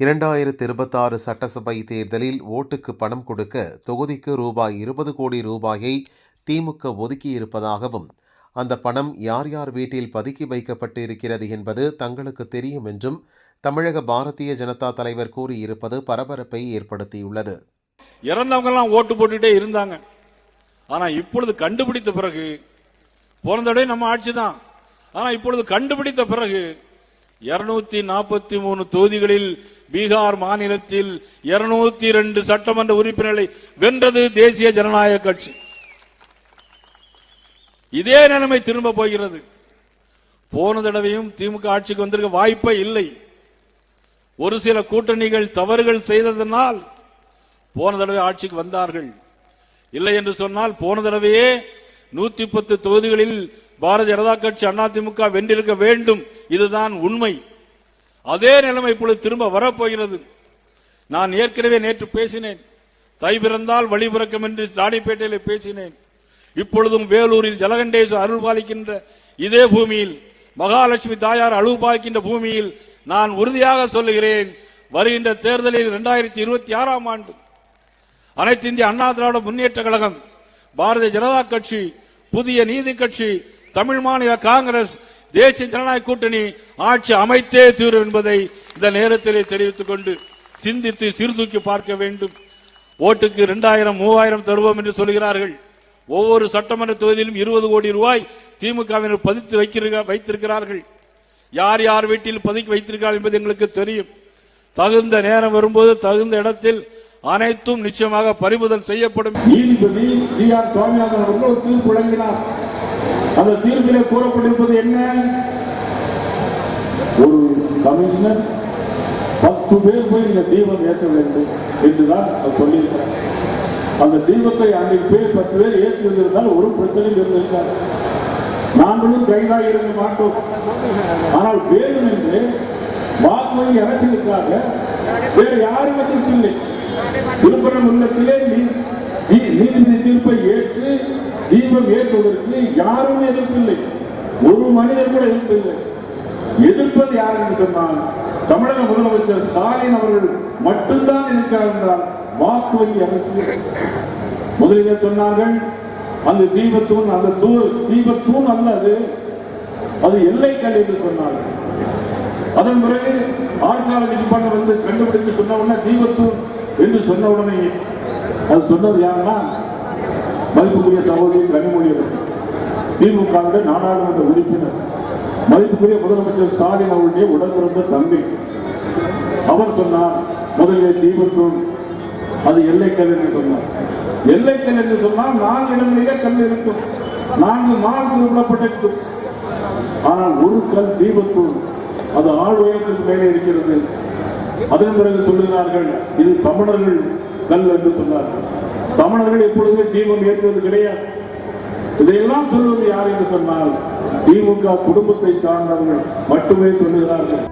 2026 சட்டசபை தேர்தலில் ஓட்டுக்கு பணம் கொடுக்க தொகுதிக்கு ரூபாய் 20 கோடி ரூபாயை திமுக ஒதுக்கியிருப்பதாகவும், அந்த பணம் யார் யார் வீட்டில் பதுக்கி வைக்கப்பட்டு இருக்கிறது என்பது தங்களுக்கு தெரியும் என்றும் தமிழக பாரதிய ஜனதா தலைவர் கூறியிருப்பது பரபரப்பை ஏற்படுத்தியுள்ளது. இறந்தவங்கெல்லாம் ஓட்டு போட்டுட்டே இருந்தாங்க. ஆனா இப்பொழுது கண்டுபிடித்த பிறகு, போன தடவை நம்ம ஆட்சி தான், ஆனா இப்பொழுது கண்டுபிடித்த பிறகு 243 தொகுதிகளில் பீகார் மாநிலத்தில் 202 சட்டமன்ற உறுப்பினர்களை வென்றது தேசிய ஜனநாயக கட்சி. இதே நிலைமை திரும்ப போகிறது. போன தடவையும் திமுக ஆட்சிக்கு வந்திருக்க வாய்ப்பே இல்லை. ஒரு சில கூட்டணிகள் தவறுகள் செய்ததனால் போன தடவை ஆட்சிக்கு வந்தார்கள். இல்லை என்று சொன்னால் போன தடவையே 110 தொகுதிகளில் பாரதிய ஜனதா கட்சி அதிமுக வென்றிருக்க வேண்டும். இதுதான் உண்மை. அதே நிலைமை இப்பொழுது திரும்ப வரப்போகிறது. நான் ஏற்கனவே நேற்று பேசினேன். தை பிறந்தால் வழி பிறக்கும் என்று ராணிப்பேட்டையில் பேசினேன். இப்பொழுதும் வேலூரில் ஜலகண்டேஸ்வரர் அருள் பாலிக்கின்ற இதே பூமியில், மகாலட்சுமி தாயார் அருள் பாலிக்கின்ற பூமியில் நான் உறுதியாக சொல்லுகிறேன், வருகின்ற தேர்தலில் 2026ஆம் ஆண்டு அனைத்து இந்திய அண்ணா திராவிட முன்னேற்ற கழகம், பாரதிய ஜனதா கட்சி, புதிய நீதி கட்சி, தமிழ் மாநில காங்கிரஸ், தேசிய ஜனநாயக கூட்டணி ஆட்சி அமைத்தே தீரும் என்பதை இந்த நேரத்திலே தெரிவித்துக் கொண்டு சிந்தித்து சீர்தூக்கி பார்க்க வேண்டும். ஓட்டுக்கு 2000 3000 தருவோம் என்று சொல்கிறார்கள். ஒவ்வொரு சட்டமன்ற தொகுதியிலும் 20 கோடி ரூபாய் திமுகவினர் பதித்து வைத்திருக்கிறார்கள். யார் யார் வீட்டில் பதுக்கி வைத்திருக்கிறார்கள் என்பது எங்களுக்கு தெரியும். தகுந்த நேரம் வரும்போது தகுந்த இடத்தில் அனைத்தும் நிச்சயமாக பறிமுதல் செய்யப்படும். நீதிபதி ஜி.ஆர். சுவாமிநாதன் அவர்கள் ஒரு தீர்ப்பு வழங்கினார். அந்த தீர்ப்பிலே கூறப்பட்டிருப்பது என்ன? ஒரு கமிஷனர் 10 பேர் போய் இந்த தீபம் ஏற்ற வேண்டும் என்றுதான் சொல்லியிருக்கிறார். அந்த தீபத்தை அன்றைக்கு பேர் 10 பேர் ஏற்றி வந்திருந்தால் ஒரு பிரச்சனையும் இருந்திருக்கார். நாங்களும் கைதாக இருக்க மாட்டோம். ஆனால் வேணும் என்று வாக்குவழி அரசியலுக்காக வேறு யாரும் எதிர்ப்பில்லை. விழுப்புரம் உள்ளத்திலே நீதிபதி தீர்ப்பை ஏற்று தீபம் ஏற்றுவதற்கு யாரும் எதிர்ப்பில்லை. ஒரு மனிதர் கூட எதிர்ப்பில்லை. எதிர்ப்பது யார் என்று சொன்னால் தமிழக முதலமைச்சர் ஸ்டாலின் அவர்கள் மட்டும்தான் இருக்கிறார் என்றால் வாக்கு வங்கி அரசியல். முதலிலே சொன்னார்கள் அந்த தீபத்தூண், அந்த தீபத்தூண் அல்ல, அது எல்லைக்கல் என்று சொன்னார்கள். அதன் பிறகு ஆர்காலஜி டிபார்ட்மெண்ட் வந்து கண்டுபிடித்து சொன்ன உடனே தீபத்தூண் என்று சொன்ன உடனே அது சொன்னது யாருன்னா மதிப்புக்குரிய சகோதரி கனிமொழி அவர்கள், திமுக நாடாளுமன்ற உறுப்பினர், மதிப்புக்குரிய முதலமைச்சர் ஸ்டாலின் அவருடைய உடன்பிறந்த தந்தை. அவர் சொன்னார் முதலிலே தீபத்தூண் அது எல்லைக்கல் என்று சொன்னார். எல்லைக்கல் என்று சொன்னால் 4 இடங்களிலே கல் இருக்கும், 4 மார்க்கு விடப்பட்டிருக்கும். ஆனால் ஒரு கல் தீபத்தூண் அது ஆள் உயரத்துக்கு மேலே இருக்கிறது. அதன் பிறகு சொல்லுகிறார்கள் இது சமணர்கள் கல் என்று சொன்னார்கள். சமணர்கள் எப்பொழுதுமே தீபம் ஏற்றுவது கிடையாது. இதையெல்லாம் சொல்வது யார் என்று சொன்னால் திமுக குடும்பத்தை சார்ந்தவர்கள் மட்டுமே சொல்லுகிறார்கள்.